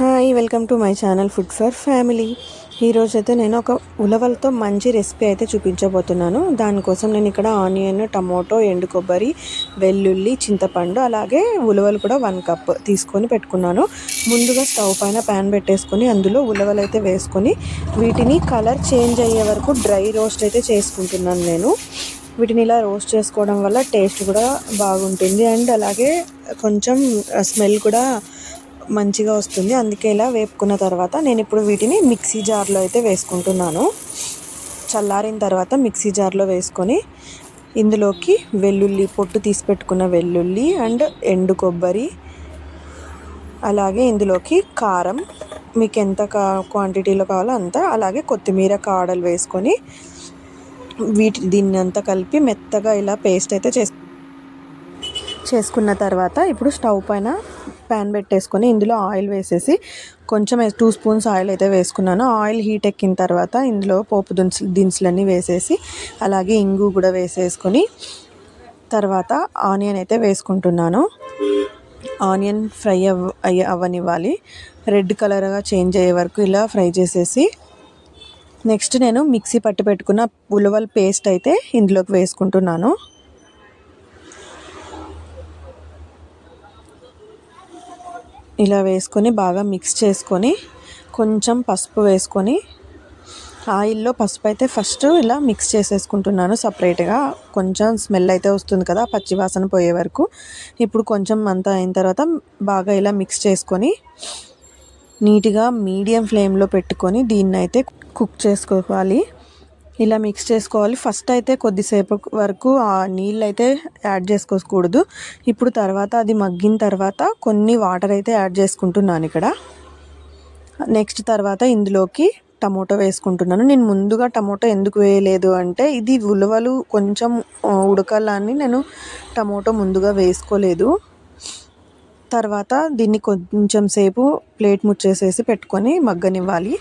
Hi, welcome to my channel food for family. ఈరోజైతే నేను ఒక ఉలవలతో మంచి రెసిపీ అయితే చూపించబోతున్నాను. దానికోసం నేను ఇక్కడ ఆనియన్, టమోటో, ఎండు కొబ్బరి, వెల్లుల్లి, చింతపండు, అలాగే ఉలవలు కూడా 1 కప్ తీసుకొని పెట్టుకున్నాను. ముందుగా స్టవ్ పైన ప్యాన్ పెట్టేసుకొని అందులో ఉలవలు అయితే వేసుకొని వీటిని కలర్ చేంజ్ అయ్యే వరకు డ్రై రోస్ట్ అయితే చేసుకుంటున్నాను నేను. వీటిని ఇలా రోస్ట్ చేసుకోవడం వల్ల టేస్ట్ కూడా బాగుంటుంది అండ్ అలాగే కొంచెం స్మెల్ కూడా మంచిగా వస్తుంది. అందుకే ఇలా వేపుకున్న తర్వాత నేను ఇప్పుడు వీటిని మిక్సీ జార్లో అయితే వేసుకుంటున్నాను. చల్లారిన తర్వాత మిక్సీ జార్లో వేసుకొని ఇందులోకి వెల్లుల్లి పొట్టు తీసి పెట్టుకున్న వెల్లుల్లి అండ్ ఎండు కొబ్బరి, అలాగే ఇందులోకి కారం మీకు ఎంత క్వాంటిటీలో కావాలో అంత, అలాగే కొత్తిమీర కాడలు వేసుకొని దీన్ని అంతా కలిపి మెత్తగా ఇలా పేస్ట్ అయితే చేసుకున్న తర్వాత ఇప్పుడు స్టవ్ పైన ప్యాన్ పెట్టేసుకొని ఇందులో ఆయిల్ వేసేసి కొంచెం 2 స్పూన్స్ ఆయిల్ అయితే వేసుకున్నాను. ఆయిల్ హీట్ ఎక్కిన తర్వాత ఇందులో పోపు దినుసులన్నీ వేసేసి అలాగే ఇంగు కూడా వేసేసుకొని తర్వాత ఆనియన్ అయితే వేసుకుంటున్నాను. ఆనియన్ ఫ్రై అవ్వనివ్వాలి. రెడ్ కలర్గా చేంజ్ అయ్యే వరకు ఇలా ఫ్రై చేసేసి నెక్స్ట్ నేను మిక్సీ పట్టి పెట్టుకున్న ఉలవల పేస్ట్ అయితే ఇందులోకి వేసుకుంటున్నాను. ఇలా వేసుకొని బాగా మిక్స్ చేసుకొని కొంచెం పసుపు వేసుకొని ఆయిల్లో పసుపు అయితే ఫస్ట్ ఇలా మిక్స్ చేసేసుకుంటున్నాను సపరేట్గా. కొంచెం స్మెల్ అయితే వస్తుంది కదా పచ్చివాసన పోయే వరకు. ఇప్పుడు కొంచెం అంతా అయిన తర్వాత బాగా ఇలా మిక్స్ చేసుకొని నీట్గా మీడియం ఫ్లేమ్లో పెట్టుకొని దీన్ని అయితే కుక్ చేసుకోవాలి. ఇలా మిక్స్ చేసుకోవాలి. ఫస్ట్ అయితే కొద్దిసేపు వరకు ఆ నీళ్ళు అయితే యాడ్ చేసుకోకూడదు. ఇప్పుడు తర్వాత అది మగ్గిన తర్వాత కొన్ని వాటర్ అయితే యాడ్ చేసుకుంటున్నాను ఇక్కడ. నెక్స్ట్ తర్వాత ఇందులోకి టమోటో వేసుకుంటున్నాను. నేను ముందుగా టమోటో ఎందుకు వేయలేదు అంటే ఇది ఉలవలు కొంచెం ఉడకాలని నేను టమోటో ముందుగా వేసుకోలేదు. తర్వాత దీన్ని కొంచెం సేపు ప్లేట్ ముచ్చేసేసి పెట్టుకొని మగ్గనివ్వాలి.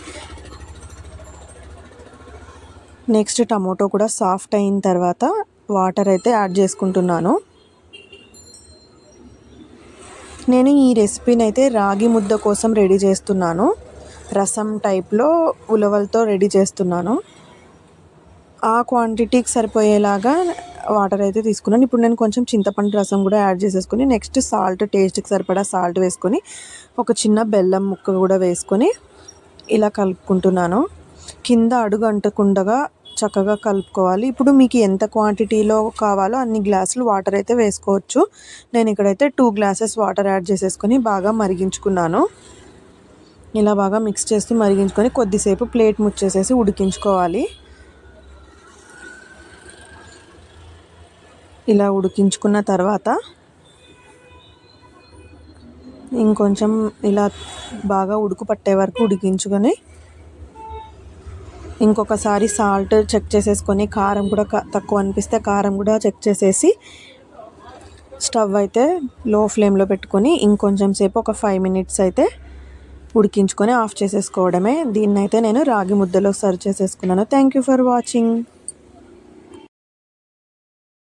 నెక్స్ట్ టమోటో కూడా సాఫ్ట్ అయిన తర్వాత వాటర్ అయితే యాడ్ చేసుకుంటున్నాను. నేను ఈ రెసిపీని అయితే రాగి ముద్ద కోసం రెడీ చేస్తున్నాను. రసం టైప్లో ఉలవలతో రెడీ చేస్తున్నాను. ఆ క్వాంటిటీకి సరిపోయేలాగా వాటర్ అయితే తీసుకున్నాను. ఇప్పుడు నేను కొంచెం చింతపండు రసం కూడా యాడ్ చేసేసుకొని నెక్స్ట్ సాల్ట్, టేస్ట్కి సరిపడా సాల్ట్ వేసుకొని ఒక చిన్న బెల్లం ముక్క కూడా వేసుకొని ఇలా కలుపుకుంటున్నాను. కింద అడుగు అంటకుండా చక్కగా కలుపుకోవాలి. ఇప్పుడు మీకు ఎంత క్వాంటిటీలో కావాలో అన్ని గ్లాసులు వాటర్ అయితే వేసుకోవచ్చు. నేను ఇక్కడైతే 2 గ్లాసెస్ వాటర్ యాడ్ చేసేసుకొని బాగా మరిగించుకున్నాను. ఇలా బాగా మిక్స్ చేస్తూ మరిగించుకొని కొద్దిసేపు ప్లేట్ ముచ్చేసేసి ఉడికించుకోవాలి. ఇలా ఉడికించుకున్న తర్వాత ఇంకొంచెం ఇలా బాగా ఉడుకు పట్టే వరకు ఉడికించుకొని ఇంకొకసారి సాల్ట్ చెక్ చేసేసుకొని కారం కూడా తక్కువ అనిపిస్తే కారం కూడా చెక్ చేసేసి స్టవ్ అయితే లో ఫ్లేమ్లో పెట్టుకొని ఇంకొంచెం సేపు ఒక 5 మినిట్స్ అయితే ఉడికించుకొని ఆఫ్ చేసేసుకోవడమే. దీన్నైతే నేను రాగి ముద్దలో సర్వ్ చేసేసుకున్నాను. Thank you for watching.